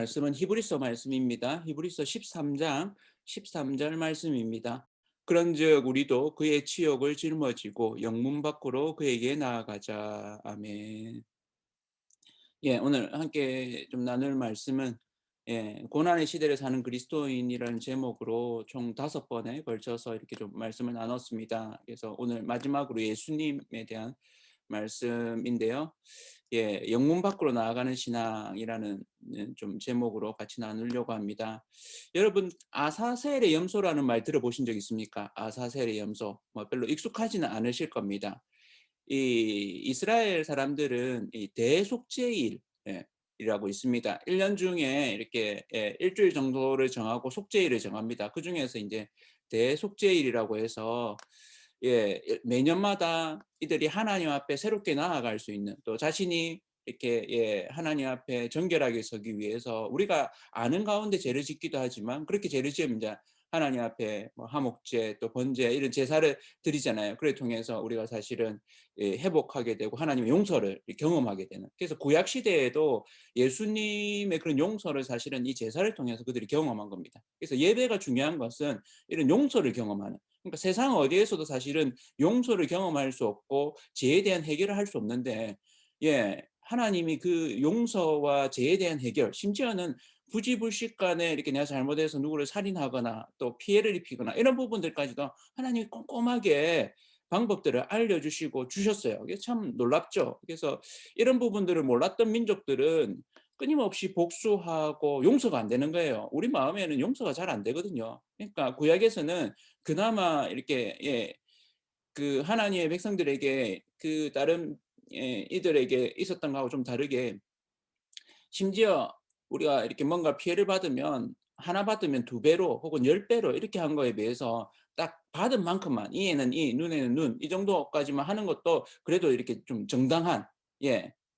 말씀은 히브리서 말씀입니다. 히브리서 13장 13절 말씀입니다. 그런즉 우리도 그의 치욕을 짊어지고 영문 밖으로 그에게 나아가자. 아멘. 오늘 함께 좀 나눌 말씀은 고난의 시대를 사는 그리스도인이라는 제목으로 총 5번에 걸쳐서 이렇게 좀 말씀을 나눴습니다. 그래서 오늘 마지막으로 예수님에 대한 말씀인데요. 영문 밖으로 나아가는 신앙이라는 좀 제목으로 같이 나누려고 합니다. 여러분, 아사셀의 염소라는 말 들어보신 적 있습니까? 아사셀의 염소. 뭐 별로 익숙하지는 않으실 겁니다. 이 이스라엘 사람들은 이 대속죄일 이라고 있습니다. 1년 중에 이렇게 일주일 정도를 정하고 속죄일을 정합니다. 그중에서 이제 대속죄일이라고 해서 매년마다 이들이 하나님 앞에 새롭게 나아갈 수 있는, 또 자신이 이렇게 하나님 앞에 정결하게 서기 위해서 우리가 아는 가운데 죄를 짓기도 하지만, 그렇게 죄를 지으면 이제 하나님 앞에 뭐 화목제 또 번제 이런 제사를 드리잖아요. 그래 통해서 우리가 사실은 회복하게 되고 하나님의 용서를 경험하게 되는. 그래서 구약 시대에도 예수님의 그런 용서를 사실은 이 제사를 통해서 그들이 경험한 겁니다. 그래서 예배가 중요한 것은 이런 용서를 경험하는. 그러니까 세상 어디에서도 사실은 용서를 경험할 수 없고 죄에 대한 해결을 할 수 없는데, 하나님이 그 용서와 죄에 대한 해결, 심지어는 부지불식간에 이렇게 내가 잘못해서 누구를 살인하거나 또 피해를 입히거나 이런 부분들까지도 하나님이 꼼꼼하게 방법들을 알려주시고 주셨어요. 이게 참 놀랍죠. 그래서 이런 부분들을 몰랐던 민족들은 끊임없이 복수하고 용서가 안 되는 거예요. 우리 마음에는 용서가 잘 안 되거든요. 그러니까 구약에서는 그나마 이렇게 그 하나님의 백성들에게 그 다른 이들에게 있었던 거하고 좀 다르게, 심지어 우리가 이렇게 뭔가 피해를 받으면 하나 받으면 2배로 혹은 10배로 이렇게 한 거에 비해서 딱 받은 만큼만, 이에는 이, 눈에는 눈, 이 정도까지만 하는 것도 그래도 이렇게 좀 정당한,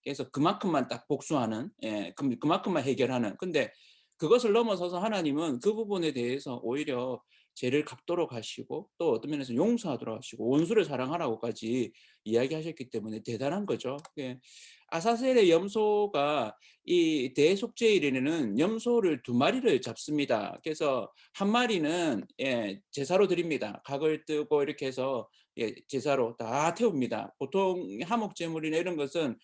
그래서 그만큼만 딱 복수하는, 그만큼만 해결하는. 근데 그것을 넘어서서 하나님은 그 부분에 대해서 오히려 죄를 갚도록 하시고, 또 어떤 면에서 용서하도록 하시고 원수를 사랑하라고까지 이야기하셨기 때문에 대단한 거죠. 아사셀의 염소가 이 대속죄일에는 염소를 2마리를 잡습니다. 그래서 한 마리는 제사로 드립니다. 각을 뜨고 이렇게 해서 제사로 다 태웁니다. 보통 화목제물이나 이런 것은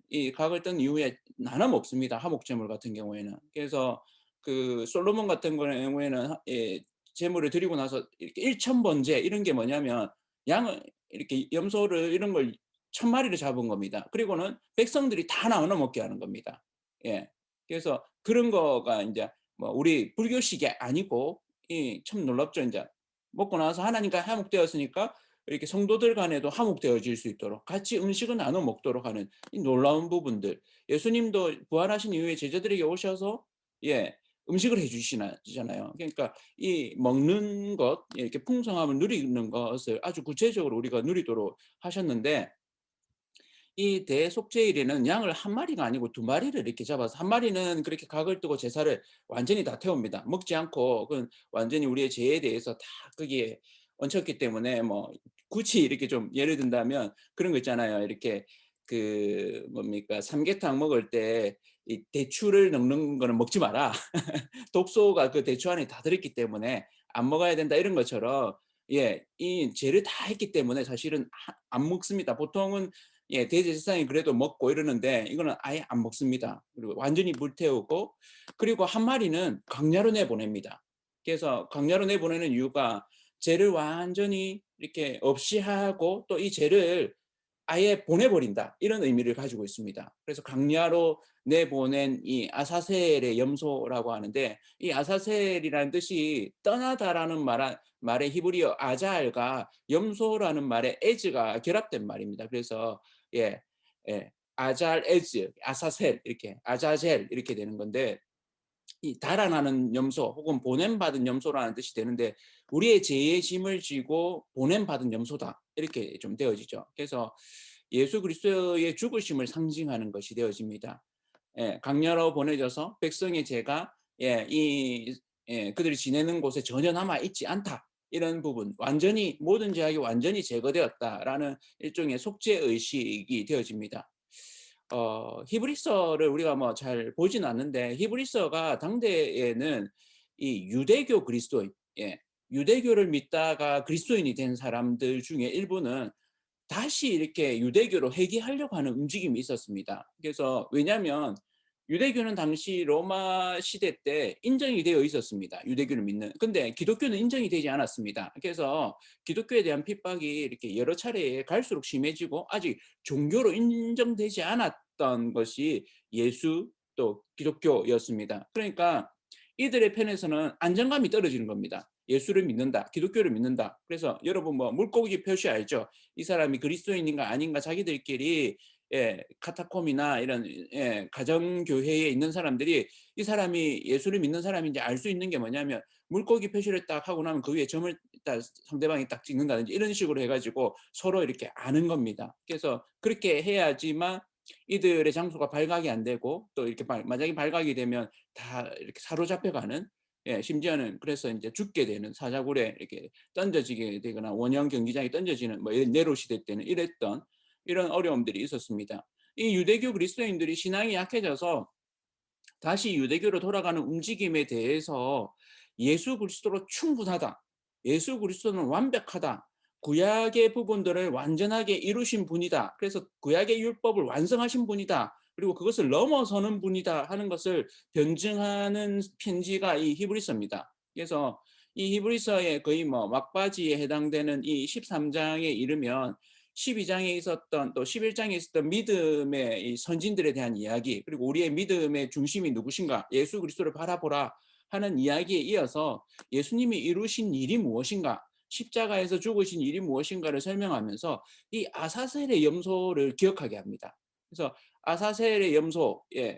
이 각을 뜬 이후에 나눠 먹습니다. 화목제물 같은 경우에는. 그래서 그 솔로몬 같은 경우에는 제물을 드리고 나서 이렇게 일천번제 이런 게 뭐냐면, 양을 이렇게 염소를 이런 걸 1,000마리를 잡은 겁니다. 그리고는 백성들이 다 나눠 먹게 하는 겁니다. 그래서 그런 거가 이제 뭐 우리 불교식이 아니고, 이 참 놀랍죠. 이제 먹고 나서 하나님과 화목되었으니까 이렇게 성도들 간에도 화목되어질 수 있도록 같이 음식을 나눠 먹도록 하는 이 놀라운 부분들. 예수님도 부활하신 이후에 제자들에게 오셔서 음식을 해 주시잖아요. 그러니까 이 먹는 것, 이렇게 풍성함을 누리는 것을 아주 구체적으로 우리가 누리도록 하셨는데, 이 대속죄일에는 양을 한 마리가 아니고 2마리를 이렇게 잡아서, 한 마리는 그렇게 각을 뜨고 제사를 완전히 다 태웁니다. 먹지 않고 그건 완전히 우리의 죄에 대해서 다 거기에 얹혔기 때문에, 뭐 굳이 이렇게 좀 예를 든다면 그런 거 있잖아요. 이렇게 그 뭡니까? 삼계탕 먹을 때 이 대추를 넣는 거는 먹지 마라. 독소가 그 대추 안에 다 들었기 때문에 안 먹어야 된다, 이런 것처럼 이 죄를 다 했기 때문에 사실은 안 먹습니다. 보통은 대제사장이 그래도 먹고 이러는데 이거는 아예 안 먹습니다. 그리고 완전히 불태우고, 그리고 한 마리는 광야로 내보냅니다. 그래서 광야로 내보내는 이유가 죄를 완전히 이렇게 없이 하고 또 이 죄를 아예 보내버린다, 이런 의미를 가지고 있습니다. 그래서 광야로 내보낸 이 아사셀의 염소라고 하는데, 이 아사셀이라는 뜻이 떠나다라는 말의 히브리어 아잘과 염소라는 말의 에즈가 결합된 말입니다. 그래서 예, 아잘 에즈, 아사셀, 이렇게 아자젤 이렇게 되는 건데, 이 달아나는 염소 혹은 보냄받은 염소라는 뜻이 되는데, 우리의 죄의 짐을 지고 보냄받은 염소다, 이렇게 좀 되어지죠. 그래서 예수 그리스도의 죽으심을 상징하는 것이 되어집니다. 강야로 보내져서 백성의 죄가 그들이 지내는 곳에 전혀 남아 있지 않다, 이런 부분, 완전히 모든 죄악이 완전히 제거되었다라는 일종의 속죄 의식이 되어집니다. 히브리서를 우리가 뭐 잘 보진 않는데 히브리서가 당대에는 이 유대교 그리스도인, 예, 유대교를 믿다가 그리스도인이 된 사람들 중에 일부는 다시 이렇게 유대교로 회귀하려고 하는 움직임이 있었습니다. 그래서 왜냐하면 유대교는 당시 로마 시대 때 인정이 되어 있었습니다. 유대교를 믿는. 근데 기독교는 인정이 되지 않았습니다. 그래서 기독교에 대한 핍박이 이렇게 여러 차례 갈수록 심해지고 아직 종교로 인정되지 않았던 것이 예수 또 기독교였습니다. 그러니까 이들의 편에서는 안정감이 떨어지는 겁니다. 예수를 믿는다, 기독교를 믿는다. 그래서 여러분 뭐 물고기 표시 알죠? 이 사람이 그리스도인인가 아닌가 자기들끼리, 예, 카타콤이나 이런, 예, 가정 교회에 있는 사람들이 이 사람이 예수를 믿는 사람인지 알 수 있는 게 뭐냐면 물고기 표시를 딱 하고 나면 그 위에 점을 딱 상대방이 딱 찍는다든지 이런 식으로 해가지고 서로 이렇게 아는 겁니다. 그래서 그렇게 해야지만 이들의 장소가 발각이 안 되고 또 이렇게 만약에 발각이 되면 다 이렇게 사로잡혀가는, 예, 심지어는 그래서 이제 죽게 되는 사자굴에 이렇게 던져지게 되거나 원형 경기장에 던져지는 뭐 이런 네로 시대 때는 이랬던 이런 어려움들이 있었습니다. 이 유대교 그리스도인들이 신앙이 약해져서 다시 유대교로 돌아가는 움직임에 대해서 예수 그리스도로 충분하다. 예수 그리스도는 완벽하다. 구약의 부분들을 완전하게 이루신 분이다. 그래서 구약의 율법을 완성하신 분이다. 그리고 그것을 넘어서는 분이다 하는 것을 변증하는 편지가 이 히브리서입니다. 그래서 이 히브리서의 거의 뭐 막바지에 해당되는 이 13장에 이르면 12장에 있었던 또 11장에 있었던 믿음의 이 선진들에 대한 이야기, 그리고 우리의 믿음의 중심이 누구신가, 예수 그리스도를 바라보라 하는 이야기에 이어서 예수님이 이루신 일이 무엇인가, 십자가에서 죽으신 일이 무엇인가를 설명하면서 이 아사셀의 염소를 기억하게 합니다. 그래서 아사셀의 염소, 예,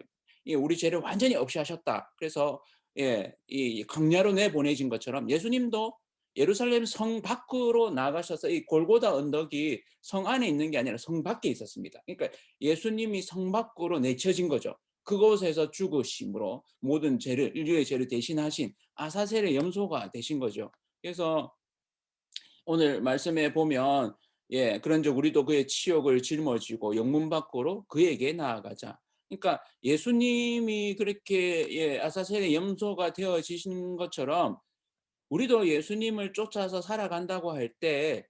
우리 죄를 완전히 없이 하셨다. 그래서, 예, 이 광야로 내보내진 것처럼 예수님도 예루살렘 성 밖으로 나가셔서 이 골고다 언덕이 성 안에 있는 게 아니라 성 밖에 있었습니다. 그러니까 예수님이 성 밖으로 내쳐진 거죠. 그곳에서 죽으심으로 모든 죄를, 인류의 죄를 대신하신 아사셀의 염소가 되신 거죠. 그래서 오늘 말씀에 보면, 예, 그런즉 우리도 그의 치욕을 짊어지고 영문 밖으로 그에게 나아가자. 그러니까 예수님이 그렇게, 예, 아사셀의 염소가 되어지신 것처럼 우리도 예수님을 쫓아서 살아간다고 할 때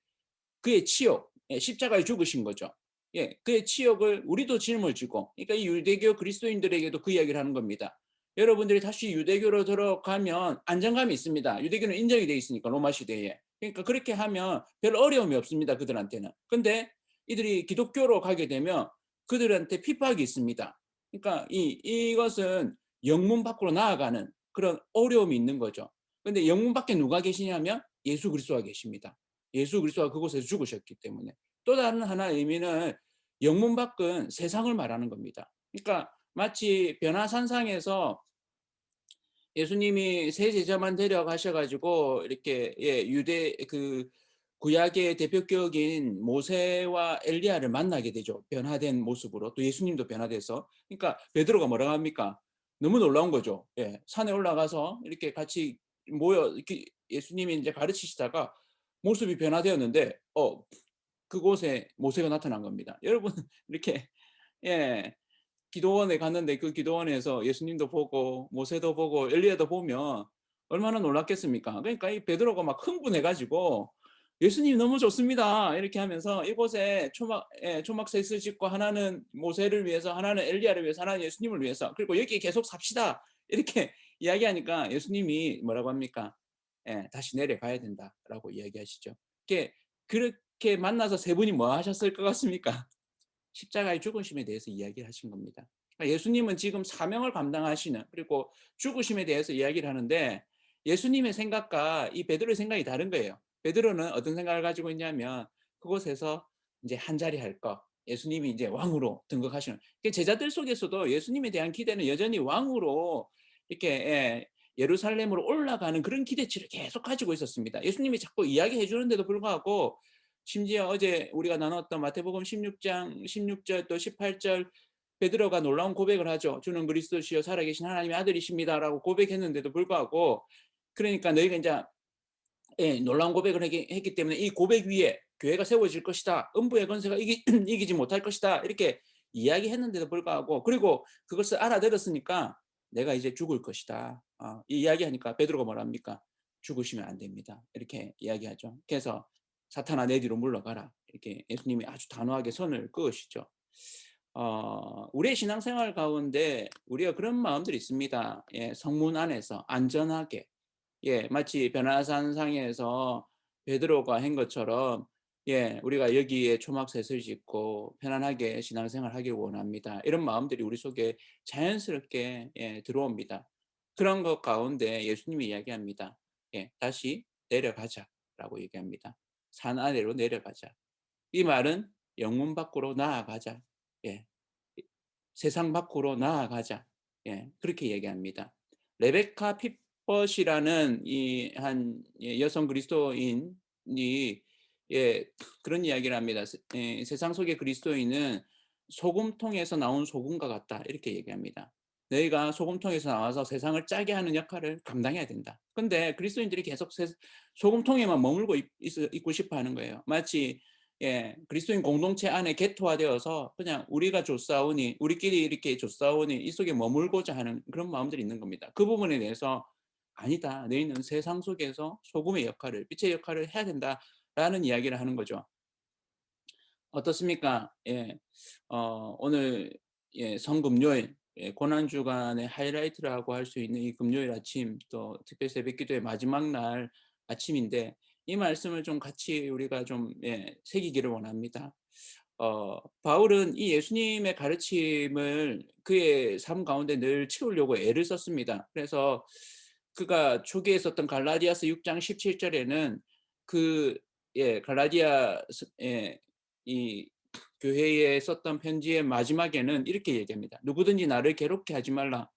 그의 치욕, 예, 십자가에 죽으신 거죠. 예, 그의 치욕을 우리도 짊어지고, 그러니까 이 유대교 그리스도인들에게도 그 이야기를 하는 겁니다. 여러분들이 다시 유대교로 들어가면 안정감이 있습니다. 유대교는 인정이 돼 있으니까 로마 시대에. 그러니까 그렇게 하면 별 어려움이 없습니다. 그들한테는. 근데 이들이 기독교로 가게 되면 그들한테 핍박이 있습니다. 그러니까 이것은 영문 밖으로 나아가는 그런 어려움이 있는 거죠. 근데 영문 밖에 누가 계시냐면 예수 그리스도가 계십니다. 예수 그리스도가 그곳에서 죽으셨기 때문에. 또 다른 하나의 의미는 영문 밖은 세상을 말하는 겁니다. 그러니까 마치 변화산상에서 예수님이 세 제자만 데려가셔가지고 이렇게, 예, 유대 그 구약의 대표격인 모세와 엘리야를 만나게 되죠. 변화된 모습으로. 또 예수님도 변화돼서. 그러니까 베드로가 뭐라고 합니까? 너무 놀라운 거죠. 예, 산에 올라가서 이렇게 같이 모여 이렇게 예수님이 이제 가르치시다가 모습이 변화되었는데, 그곳에 모세가 나타난 겁니다. 여러분 이렇게, 예, 기도원에 갔는데 그 기도원에서 예수님도 보고 모세도 보고 엘리야도 보면 얼마나 놀랐겠습니까? 그러니까 이 베드로가 막 흥분해 가지고 "예수님 너무 좋습니다." 이렇게 하면서 이곳에 초막셋을 짓고 하나는 모세를 위해서, 하나는 엘리야를 위해서, 하나는 예수님을 위해서, 그리고 "여기 계속 삽시다." 이렇게 이야기하니까 예수님이 뭐라고 합니까? 예, "다시 내려가야 된다."라고 이야기하시죠. 그렇게 만나서 세 분이 뭐 하셨을 것 같습니까? 십자가의 죽으심에 대해서 이야기를 하신 겁니다. 그러니까 예수님은 지금 사명을 감당하시는, 그리고 죽으심에 대해서 이야기를 하는데 예수님의 생각과 이 베드로의 생각이 다른 거예요. 베드로는 어떤 생각을 가지고 있냐면 그곳에서 이제 한 자리 할 거, 예수님이 이제 왕으로 등극하시는, 제자들 속에서도 예수님에 대한 기대는 여전히 왕으로 이렇게, 예, 예루살렘으로 올라가는 그런 기대치를 계속 가지고 있었습니다. 예수님이 자꾸 이야기해 주는데도 불구하고 심지어 어제 우리가 나눴던 마태복음 16장 16절 또 18절 베드로가 놀라운 고백을 하죠. "주는 그리스도시요 살아계신 하나님의 아들이십니다라고 고백했는데도 불구하고, 그러니까 너희가 이제, 예, 놀라운 고백을 했기 때문에 이 고백 위에 교회가 세워질 것이다. 음부의 권세가 이기지 못할 것이다. 이렇게 이야기했는데도 불구하고 그리고 그것을 알아들었으니까 "내가 이제 죽을 것이다." 이 이야기하니까 베드로가 뭐라 합니까? "죽으시면 안 됩니다." 이렇게 이야기하죠. 그래서 "사탄아 내 뒤로 물러가라." 이렇게 예수님이 아주 단호하게 선을 그으시죠. 우리의 신앙생활 가운데 우리가 그런 마음들이 있습니다. 예, 성문 안에서 안전하게 예, 마치 변화산상에서 베드로가 한 것처럼 예, 우리가 여기에 초막셋을 짓고 편안하게 신앙생활 하길 원합니다. 이런 마음들이 우리 속에 자연스럽게 예, 들어옵니다. 그런 것 가운데 예수님이 이야기합니다. 예, 다시 내려가자라고 얘기합니다. 산 아래로 내려가자. 이 말은 영문 밖으로 나아가자. 예, 세상 밖으로 나아가자. 예, 그렇게 얘기합니다. 레베카 핏벗이라는 이 한 여성 그리스도인이 예, 그런 이야기를 합니다. 세상 속의 그리스도인은 소금통에서 나온 소금과 같다. 이렇게 얘기합니다. 너희가 소금통에서 나와서 세상을 짜게 하는 역할을 감당해야 된다. 근데 그리스도인들이 계속 소금통에만 머물고 있고 싶어 하는 거예요. 마치 예, 그리스도인 공동체 안에 개토화되어서 그냥 우리가 좋사오니 우리끼리 이렇게 좋사오니 이 속에 머물고자 하는 그런 마음들이 있는 겁니다. 그 부분에 대해서 "아니다. 너희는 세상 속에서 소금의 역할을 빛의 역할을 해야 된다."라는 이야기를 하는 거죠. 어떻습니까? 예. 오늘 예, 성금요일 예, 고난 주간의 하이라이트라고 할 수 있는 이 금요일 아침 또 특별 새벽 기도의 마지막 날 아침인데 이 말씀을 좀 같이 우리가 좀 예, 새기기를 원합니다. 바울은 이 예수님의 가르침을 그의 삶 가운데 늘 채우려고 애를 썼습니다. 그래서 그가 초기에 썼던 갈라디아서 6장 17 절에는 그 예, 갈라디아 예, 이 교회에 썼던 편지의 마지막에는 이렇게 얘기합니다. "누구든지 나를 괴롭게 하지 말라.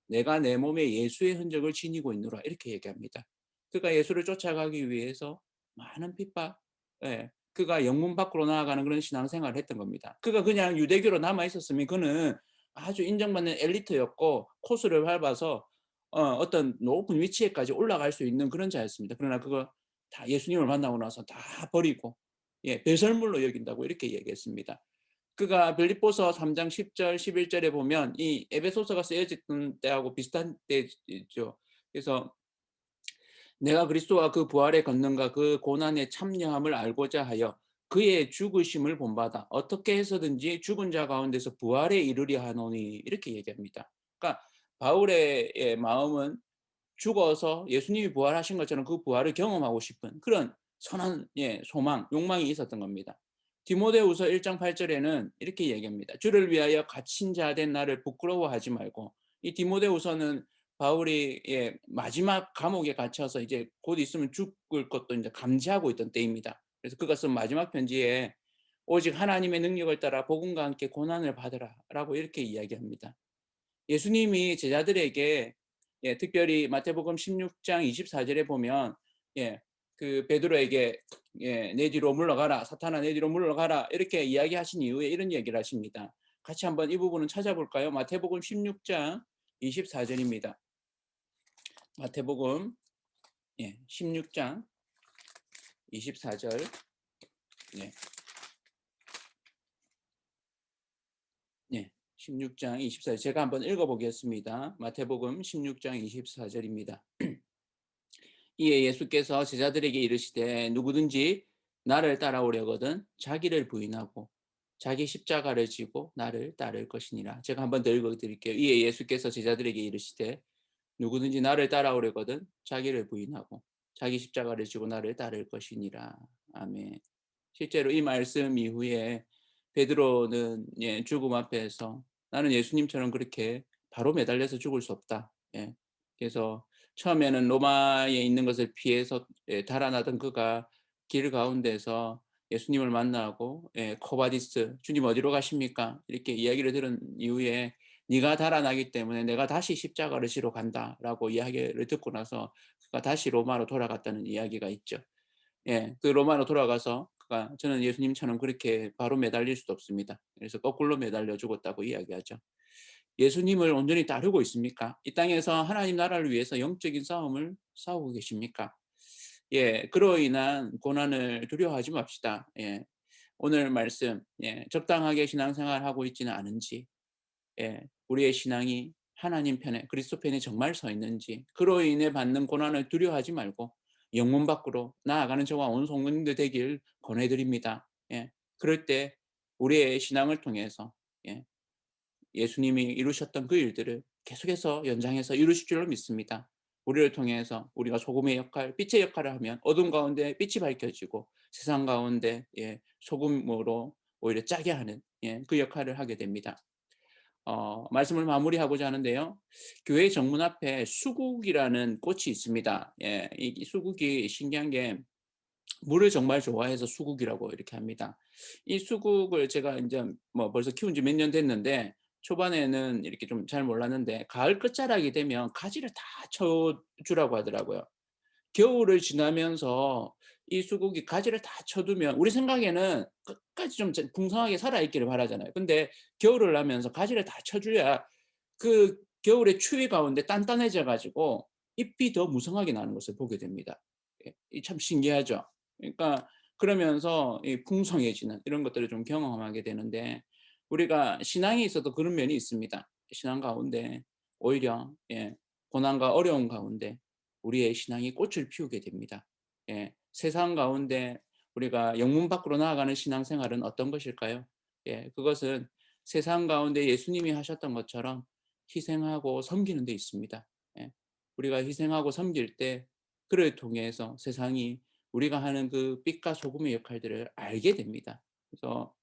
내가 내 몸에 예수의 흔적을 지니고 있노라." 이렇게 얘기합니다. 그가 예수를 쫓아가기 위해서 많은 핍박, 예, 그가 영문 밖으로 나아가는 그런 신앙생활을 했던 겁니다. 그가 그냥 유대교로 남아 있었으면 그는 아주 인정받는 엘리트였고 코스를 밟아서 어떤 높은 위치에까지 올라갈 수 있는 그런 자였습니다. 그러나 그거 다 예수님을 만나고 나서 다 버리고 예, 배설물로 여긴다고 이렇게 얘기했습니다. 그가 빌립보서 3장 10절 11 절에 보면 이 에베소서가 쓰여졌던 때하고 비슷한 때죠. 그래서 "내가 그리스도와 그 부활의 권능과 그 고난의 참여함을 알고자 하여 그의 죽으심을 본받아 어떻게 해서든지 죽은 자 가운데서 부활에 이르려 하노니." 이렇게 얘기합니다. 그러니까 바울의 마음은 죽어서 예수님이 부활하신 것처럼 그 부활을 경험하고 싶은 그런 선한 예, 소망, 욕망이 있었던 겁니다. 디모데후서 1장 8 절에는 이렇게 얘기합니다. "주를 위하여 갇힌 자 된 나를 부끄러워하지 말고." 이 디모데후서는 바울이 예, 마지막 감옥에 갇혀서 이제 곧 있으면 죽을 것도 이제 감지하고 있던 때입니다. 그래서 그가 쓴 마지막 편지에 "오직 하나님의 능력을 따라 복음과 함께 고난을 받으라."라고 이렇게 이야기합니다. 예수님이 제자들에게 예, 특별히 마태복음 16장 24 절에 보면 예, 그 베드로에게 예, "내 뒤로 물러가라. 사탄아 내 뒤로 물러가라." 이렇게 이야기하신 이후에 이런 얘기를 하십니다. 같이 한번 이 부분은 찾아볼까요? 마태복음 16장 24 절입니다. 마태복음 예, 16장 24 절. 네. 네. 16장 24절 제가 한번 읽어 보겠습니다. 마태복음 16장 24 절입니다. 이에 예수께서 제자들에게 이르시되 누구든지 나를 따라오려거든 자기를 부인하고 자기 십자가를 지고 나를 따를 것이니라. 제가 한번 더 읽어 드릴게요. 이에 예수께서 제자들에게 이르시되 누구든지 나를 따라오려거든 자기를 부인하고 자기 십자가를 지고 나를 따를 것이니라. 아멘. 실제로 이 말씀 이후에 베드로는 예, 죽음 앞에서 나는 예수님처럼 그렇게 바로 매달려서 죽을 수 없다. 예. 그래서 처음에는 로마에 있는 것을 피해서 예, 달아나던 그가 길 가운데서 예수님을 만나고 예, 코바디스 주님 어디로 가십니까? 이렇게 이야기를 들은 이후에 네가 달아나기 때문에 내가 다시 십자가를 지러 간다라고 이야기를 듣고 나서 그가 다시 로마로 돌아갔다는 이야기가 있죠. 예. 그 로마로 돌아가서 그가 "저는 예수님처럼 그렇게 바로 매달릴 수도 없습니다." 그래서 거꾸로 매달려 죽었다고 이야기하죠. 예수님을 온전히 따르고 있습니까? 이 땅에서 하나님 나라를 위해서 영적인 싸움을 싸우고 계십니까? 예. 그로 인한 고난을 두려워하지 맙시다. 예. 오늘 말씀 적당하게 신앙생활하고 있지는 않은지, 우리의 신앙이 하나님 편에 그리스도 편에 정말 서 있는지, 그로 인해 받는 고난을 두려워하지 말고 영문 밖으로 나아가는 저와 온 성도님들 되길 권해드립니다. 그럴 때 우리의 신앙을 통해서 예수님이 이루셨던 그 일들을 계속해서 연장해서 이루실 줄로 믿습니다. 우리를 통해서 우리가 소금의 역할, 빛의 역할을 하면 어둠 가운데 빛이 밝혀지고 세상 가운데 소금으로 오히려 짜게 하는 그 역할을 하게 됩니다. 말씀을 마무리하고자 하는데요. 교회 정문 앞에 수국이라는 꽃이 있습니다. 이 수국이 신기한 게 물을 정말 좋아해서 수국이라고 이렇게 합니다. 이 수국을 제가 인제 뭐 벌써 키운 지 몇 년 됐는데, 초반에는 이렇게 좀 잘 몰랐는데 가을 끝자락이 되면 가지를 다 쳐 주라고 하더라고요. 겨울을 지나면서 이 수국이 가지를 다 쳐두면 우리 생각에는 끝까지 좀 풍성하게 살아 있기를 바라잖아요. 근데 겨울을 나면서 가지를 다 쳐줘야 그 겨울의 추위 가운데 단단해져 가지고 잎이 더 무성하게 나는 것을 보게 됩니다. 이 참 신기하죠. 그러니까 그러면서 이 풍성해지는 이런 것들을 좀 경험하게 되는데, 우리가 신앙에 있어도 그런 면이 있습니다. 신앙 가운데 오히려 고난과 어려운 가운데 우리의 신앙이 꽃을 피우게 됩니다. 세상 가운데 우리가 영문 밖으로 나아가는 신앙생활은 어떤 것일까요? 그것은 세상 가운데 예수님이 하셨던 것처럼 희생하고 섬기는 데 있습니다. 우리가 희생하고 섬길 때 그를 통해서 세상이 우리가 하는 그 빛과 소금의 역할들을 알게 됩니다. 그래서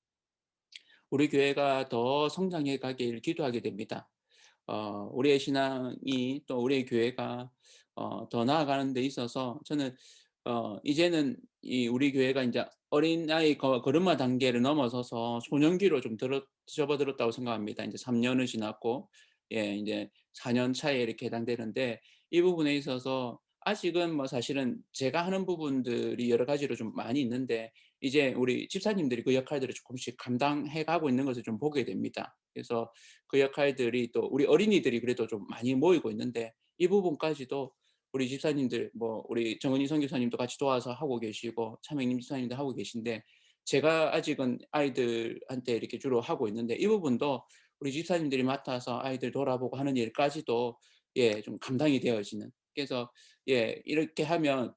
우리 교회가 더 성장해 가길 기도하게 됩니다. 우리의 신앙이 또 우리의 교회가 더 나아가는 데 있어서 저는 이제는 이 우리 교회가 인제 어린아이 걸음마 단계를 넘어서서 소년기로 좀 접어들었다고 생각합니다. 인제 3 년을 지났고 인제 4년 차에 이렇게 해당되는데, 이 부분에 있어서 아직은 뭐 사실은 제가 하는 부분들이 여러 가지로 좀 많이 있는데, 이제 우리 집사님들이 그 역할들을 조금씩 감당해 가고 있는 것을 좀 보게 됩니다. 그래서 그 역할들이 또 우리 어린이들이 그래도 좀 많이 모이고 있는데, 이 부분까지도 우리 집사님들 뭐 우리 정은희 선교사님도 같이 도와서 하고 계시고 차명님 집사님도 하고 계신데, 제가 아직은 아이들한테 이렇게 주로 하고 있는데, 이 부분도 우리 집사님들이 맡아서 아이들 돌아보고 하는 일까지도 좀 감당이 되어지는. 그래서 이렇게 하면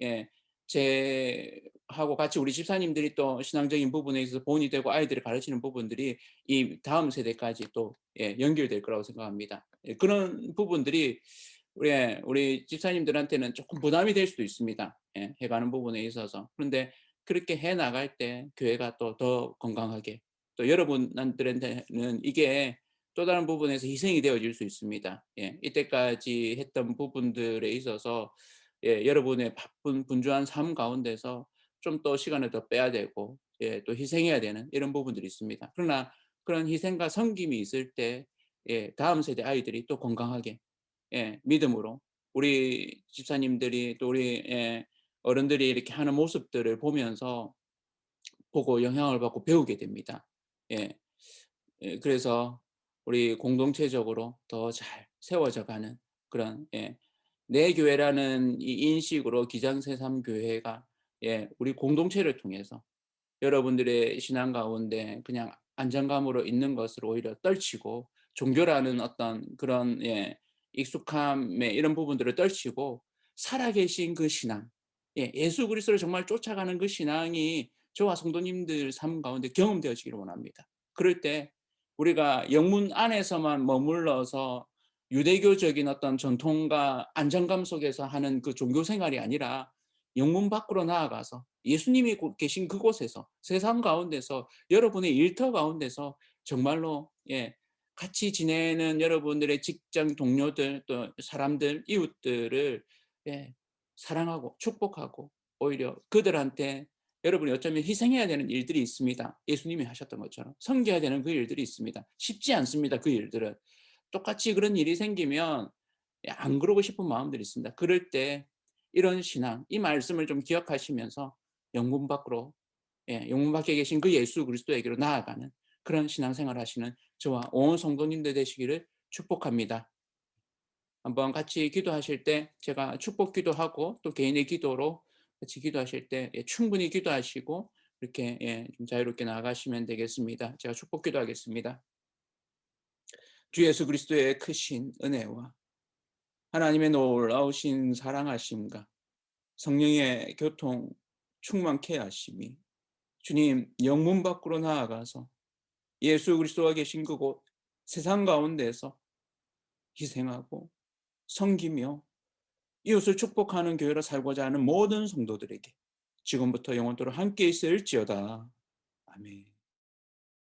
예 제하고 같이 우리 집사님들이 또 신앙적인 부분에 있어서 본이 되고 아이들을 가르치는 부분들이 이 다음 세대까지 또 연결될 거라고 생각합니다. 그런 부분들이 우리 집사님들한테는 조금 부담이 될 수도 있습니다, 해 가는 부분에 있어서. 그런데 그렇게 해 나갈 때 교회가 또 더 건강하게, 또 여러분들한테는 이게 또 다른 부분에서 희생이 되어질 수 있습니다. 이때까지 했던 부분들에 있어서 여러분의 바쁜 분주한 삶 가운데서 좀 더 시간을 더 빼야 되고 또 희생해야 되는 이런 부분들이 있습니다. 그러나 그런 희생과 섬김이 있을 때 다음 세대 아이들이 또 건강하게 믿음으로 우리 집사님들이 또 우리 어른들이 이렇게 하는 모습들을 보면서 보고 영향을 받고 배우게 됩니다. 예. 그래서 우리 공동체적으로 더 잘 세워져 가는 그런 내 교회라는 이 인식으로 기장세삼 교회가 우리 공동체를 통해서 여러분들의 신앙 가운데 그냥 안정감으로 있는 것을 오히려 떨치고, 종교라는 어떤 그런 익숙함의 이런 부분들을 떨치고 살아계신 그 신앙, 예수 그리스도를 정말 쫓아가는 그 신앙이 저와 성도님들 삶 가운데 경험되어지기를 원합니다. 그럴 때 우리가 영문 안에서만 머물러서 유대교적인 어떤 전통과 안정감 속에서 하는 그 종교 생활이 아니라 영문 밖으로 나아가서 예수님이 계신 그곳에서 세상 가운데서 여러분의 일터 가운데서 정말로 같이 지내는 여러분들의 직장 동료들 또 사람들 이웃들을 사랑하고 축복하고 오히려 그들한테 여러분이 어쩌면 희생해야 되는 일들이 있습니다. 예수님이 하셨던 것처럼 섬겨야 되는 그 일들이 있습니다. 쉽지 않습니다. 그 일들은. 똑같이 그런 일이 생기면 안 그러고 싶은 마음들이 있습니다. 그럴 때 이런 신앙, 이 말씀을 좀 기억하시면서 영문 밖으로 영문 밖에 계신 그 예수 그리스도에게로 나아가는 그런 신앙생활 하시는 저와 온 성도님들 되시기를 축복합니다. 한번 같이 기도하실 때 제가 축복 기도하고 또 개인의 기도로 같이 기도하실 때 충분히 기도하시고 이렇게 좀 자유롭게 나아가시면 되겠습니다. 제가 축복 기도하겠습니다. 주 예수 그리스도의 크신 은혜와 하나님의 놀라우신 사랑하심과 성령의 교통 충만케 하심이 주님 영문 밖으로 나아가서 예수 그리스도가 계신 그곳 세상 가운데서 희생하고 섬기며 이웃을 축복하는 교회로 살고자 하는 모든 성도들에게 지금부터 영원토록 함께 있을지어다. 아멘.